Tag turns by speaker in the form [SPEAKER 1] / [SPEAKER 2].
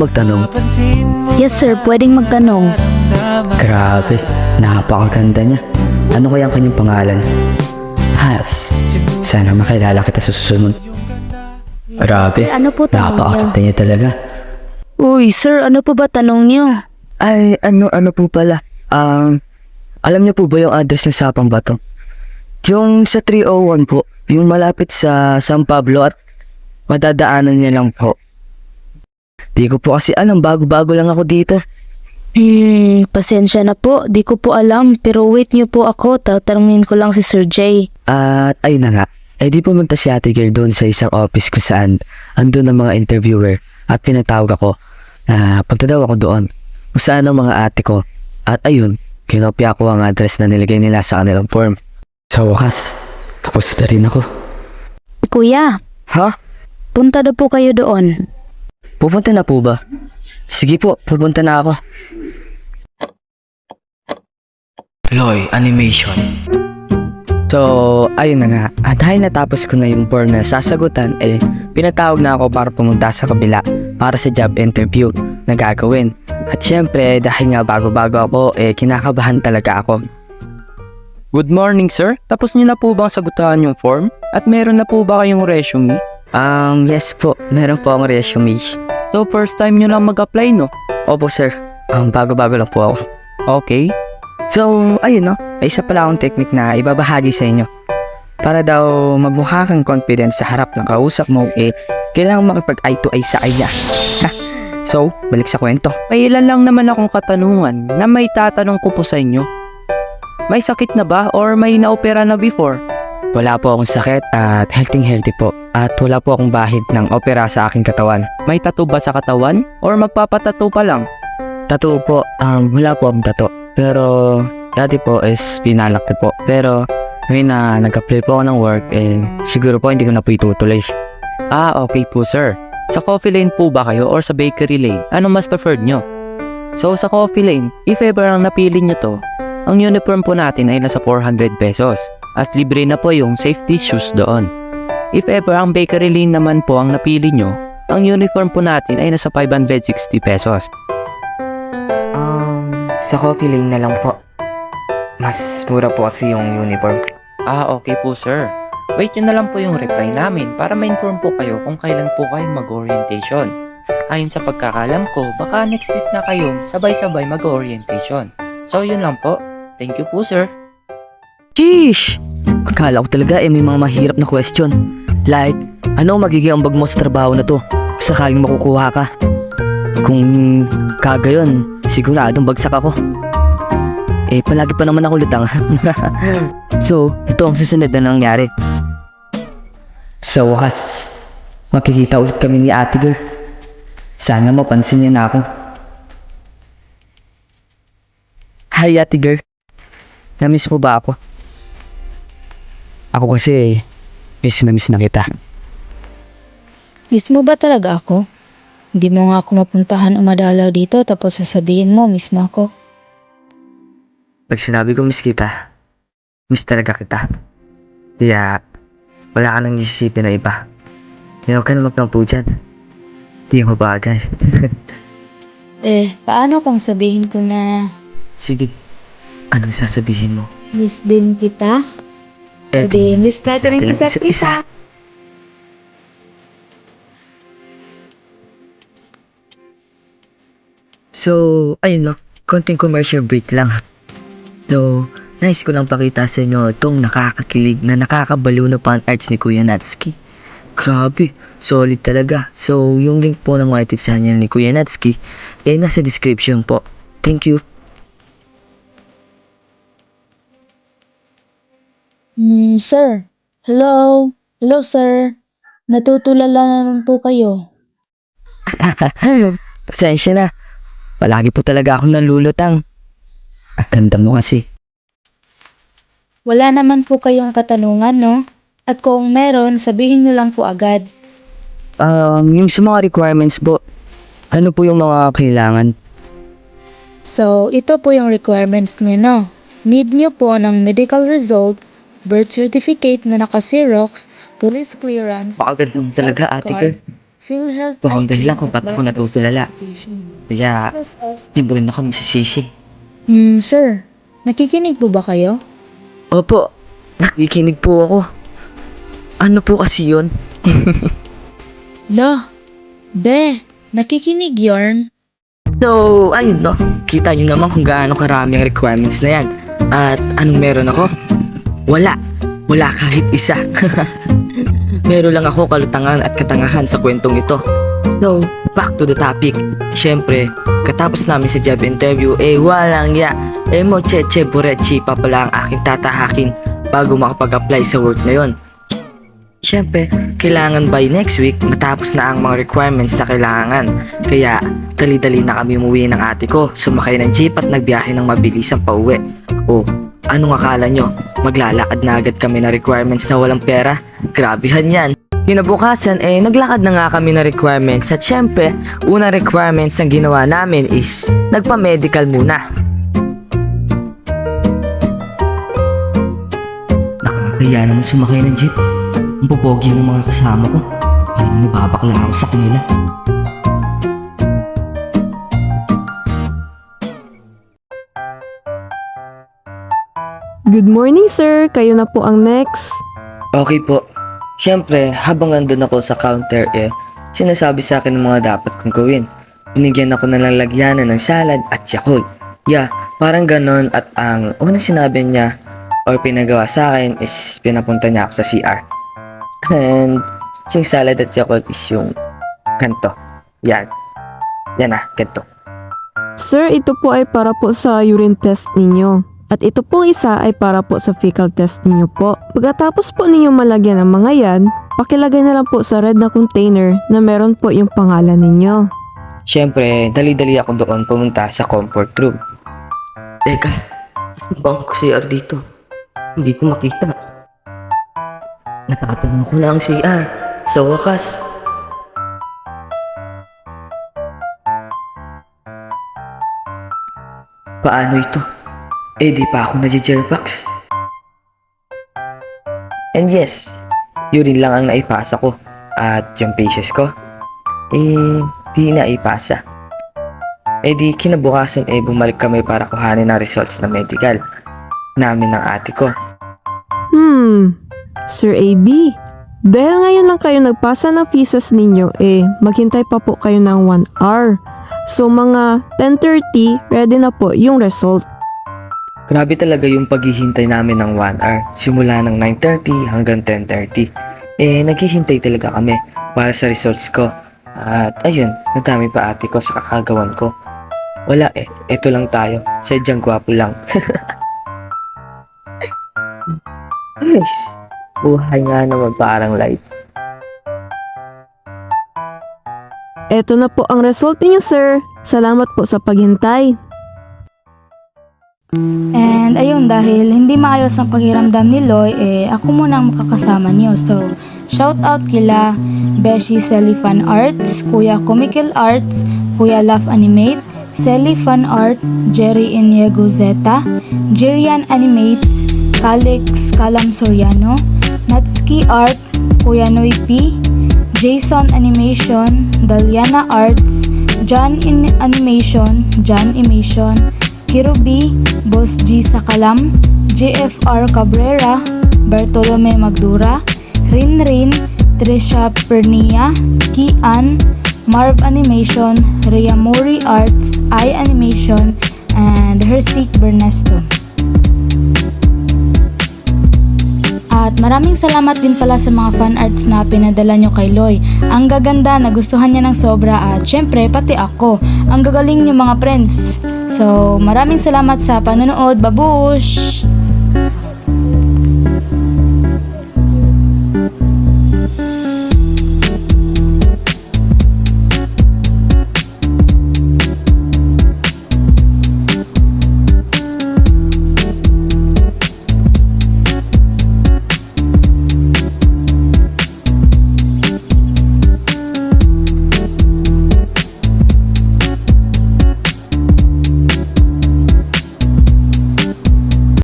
[SPEAKER 1] magtanong?
[SPEAKER 2] Yes sir, pwedeng magtanong.
[SPEAKER 1] Grabe, napakaganda niya. Ano kaya ang kanyang pangalan? Has, sana makilala kita sa susunod. Grabe,
[SPEAKER 2] Sir, ano po tanong niyo?
[SPEAKER 1] napakaganda niya talaga.
[SPEAKER 2] Uy sir, ano po ba tanong niyo?
[SPEAKER 1] Ay, ano po pala? Alam niyo po ba yung address ng Sapang Bato? Yung sa 301 po, yung malapit sa San Pablo at madadaanan niya lang po. Di ko po kasi alam, bago-bago lang ako dito.
[SPEAKER 2] Pasensya na po, di ko po alam, pero wait niyo po ako, tatanungin ko lang si Sir Jay.
[SPEAKER 1] At ayun na nga, di pumunta si Ate Girl doon sa isang office kung saan andun ang mga interviewer at pinatawag ako na punta daw ako doon kung saan ang mga ate ko. At ayun, kinopya ko ang address na nilagay nila sa kanilang form. Sa wakas, tapos na rin ako.
[SPEAKER 2] Kuya,
[SPEAKER 1] Ha?
[SPEAKER 2] punta na po kayo doon.
[SPEAKER 1] Pupunta na po ba? Sige po, pupunta na ako. Loy Animation. So, ayun na nga. At dahil natapos ko na yung form na sasagutan, pinatawag na ako para pumunta sa kabila para sa job interview na gagawin. At syempre, dahil nga bago-bago ako, kinakabahan talaga ako.
[SPEAKER 3] Good morning, sir. Tapos niyo na po bang sagutan yung form? At meron na po ba kayong resume?
[SPEAKER 1] Yes po, meron po akong resume.
[SPEAKER 3] So, first time niyo lang mag-apply, no?
[SPEAKER 1] Opo sir, bago-bago lang po ako.
[SPEAKER 3] Okay.
[SPEAKER 1] So, ayun no, may isa pala akong technique na ibabahagi sa inyo. Para daw magmukha kang confident sa harap ng kausap mo, kailangan makipag-eye to eye sa kanya. So, balik sa kwento.
[SPEAKER 3] May ilan lang naman akong katanungan na may tatanong ko po sa inyo. May sakit na ba or may naopera na before?
[SPEAKER 1] Wala po akong sakit at healthy po. At wala po akong bahid ng opera sa aking katawan.
[SPEAKER 3] May tattoo ba sa katawan or magpapatattoo pa lang?
[SPEAKER 1] Tattoo po, wala po akong tattoo. Pero, dati po is pinalaki po. Pero, ngayon na nag-apply po ako ng work, siguro po hindi ko na po itutuloy.
[SPEAKER 3] Okay po, sir. Sa coffee lane po ba kayo or sa bakery lane? Ano mas preferred nyo? So, sa coffee lane, if ever ang napili nyo to, ang uniform po natin ay nasa 400 pesos. At libre na po yung safety shoes doon. If ever ang bakery lane naman po ang napili nyo, ang uniform po natin ay nasa 560 pesos.
[SPEAKER 1] Sa coffee lane na lang po. Mas mura po kasi yung uniform.
[SPEAKER 3] Okay po, sir. Wait nyo na lang po yung reply namin para ma-inform po kayo kung kailan po kayo mag-orientation. Ayon sa pagkakalam ko, baka next week na kayo sabay-sabay mag-orientation. So, yun lang po. Thank you po, sir.
[SPEAKER 1] Sheesh! Akala ko talaga may mga mahirap na question. Like, ano magiging ambag mo sa trabaho na to? Sakaling makukuha ka. Kung kagayon, siguradong bagsak ako. Palagi pa naman ako lutang. So, ito ang susunod na nangyari. Sa wakas, makikita ulit kami ni Ate Girl. Sana mapansin niya na ako. Hi Ate Girl. Namiss mo ba ako? Ako kasi, miss na kita.
[SPEAKER 2] Miss mo ba talaga ako? Hindi mo nga ako mapuntahan o madalaw dito tapos sasabihin mo, miss mo ako.
[SPEAKER 1] Pag sinabi ko miss kita, miss talaga kita. Kaya, wala ka nang isisipin na iba. Huwag ka na magtampo dyan. Di mo bagay.
[SPEAKER 2] Paano kung sabihin ko na
[SPEAKER 1] Sige, anong sasabihin mo?
[SPEAKER 2] miss din kita? Hindi, miss natin ang isa't isa.
[SPEAKER 1] So, ayun no, konting commercial break lang. So, nice ko lang pakita sa inyo itong nakakakilig na nakakabaliw na fan arts ni Kuya Natsuki. Grabe, solid talaga. So, yung link po ng YT channel ni Kuya Natsuki ay nasa description po. Thank you.
[SPEAKER 2] Sir. Hello? Hello, sir. Natutulala naman po kayo.
[SPEAKER 1] Pasensya na. Palagi po talaga akong nalulutang. Ang ganda mo kasi.
[SPEAKER 2] Wala naman po kayong katanungan, no? At kung meron, sabihin niyo lang po agad.
[SPEAKER 1] Yung sa mga requirements po, ano po yung mga kailangan?
[SPEAKER 2] So, ito po yung requirements niyo, no? Need niyo po ng medical result, birth certificate na naka-Xerox, police clearance,
[SPEAKER 1] Pakaganda mo talaga,
[SPEAKER 2] health
[SPEAKER 1] ate
[SPEAKER 2] card,
[SPEAKER 1] girl.
[SPEAKER 2] PhilHealth
[SPEAKER 1] Baka ang dahilan kung ba't ako natutulala. Kaya, di mo rin ako masisisi.
[SPEAKER 2] Sir, nakikinig po ba kayo?
[SPEAKER 1] Opo, nakikinig po ako. Ano po kasi yun?
[SPEAKER 2] Be, nakikinig yarn?
[SPEAKER 1] So, ayun no. Kita nyo naman kung gaano karami ang requirements na yan. At anong meron ako? Wala. Wala kahit isa. Meron lang ako kalutangan at katangahan sa kwentong ito. So, back to the topic. Siyempre, katapos namin sa job interview, walang ya. Mocheche burechi pa pala ang aking tatahakin bago makapag-apply sa work na yon. Siyempre, kailangan by next week matapos na ang mga requirements na kailangan. Kaya, dali-dali na kami umuwi ng ate ko, sumakay ng jeep at nagbiyahe ng mabilisang pauwi. O, anong akala nyo? Maglalakad na agad kami na requirements na walang pera? Grabehan yan! Kinabukasan naglakad na nga kami na requirements at syempre, unang requirements na ginawa namin is nagpa-medical muna. Nakakaya naman sumakay ng jeep. Ang popogi ng mga kasama ko. Parang nababakla ako sa kanila.
[SPEAKER 4] Good morning, sir. Kayo na po ang next.
[SPEAKER 1] Okay po. Siyempre, habang andun ako sa counter sinasabi sa akin ng mga dapat kong gawin. Binigyan ako ng lalagyanan ng salad at Yakult. Yeah, parang ganon at ang unang sinabi niya or pinagawa sa akin is pinapunta niya ako sa CR. And yung salad at Yakult is yung ganito. Yan. Yan ganito.
[SPEAKER 4] Sir, ito po ay para po sa urine test ninyo. At ito pong isa ay para po sa fecal test ninyo po. Pagkatapos po ninyo malagyan ng mga yan, pakilagay na lang po sa red na container na meron po yung pangalan ninyo.
[SPEAKER 1] Siyempre, dali-dali ako doon pumunta sa comfort room. Teka, saan ba ang CR dito? Hindi ko makita. Natatanong ko na ang CR. Sa wakas. Paano ito? Di pa ako nag-jerbox. And yes, yun lang ang naipasa ko. At yung paces ko, di naipasa. Di kinabukasan bumalik kami para kuhanin ang results na medical namin ng ate ko.
[SPEAKER 4] Sir AB, dahil ngayon lang kayo nagpasa ng feces ninyo, maghintay pa po kayo ng 1 hour. So mga 10:30, ready na po yung result.
[SPEAKER 1] Grabe talaga yung paghihintay namin ng 1 hour. Simula ng 9:30 hanggang 10:30. Naghihintay talaga kami para sa results ko. At ayun, nadami pa ate ko sa kakagawan ko. Wala eto lang tayo. Sadyang gwapo lang. Guys, buhay nga naman parang life.
[SPEAKER 4] Eto na po ang result ninyo, sir. Salamat po sa paghintay.
[SPEAKER 2] And ayun, dahil hindi maayos ang pakiramdam ni Loy, ako muna ang makakasama niyo. So, shout out kila Beshi Selly Fan Arts, Kuya Comical Arts, Kuya Love Animate, Selly Fan Art, Jerry Iniego Zeta, Jerian Animates, Calix Calam Soriano, Natsuki Art, Kuya Noy P, Jason Animation, Daliana Arts, John in Animation, John Animation, Kirubi, Boss G Sakalam, JFR Cabrera, Bartolome Magdura, Rinrin, Trisha Pernia, Kian, Marv Animation, Rhea Mori Arts, I Animation, and Hersik Bernesto. At maraming salamat din pala sa mga fan arts na pinadala nyo kay Loy. Ang gaganda, nagustuhan niya ng sobra at syempre pati ako. Ang gagaling niyo mga friends. So maraming salamat sa panonood. Babush!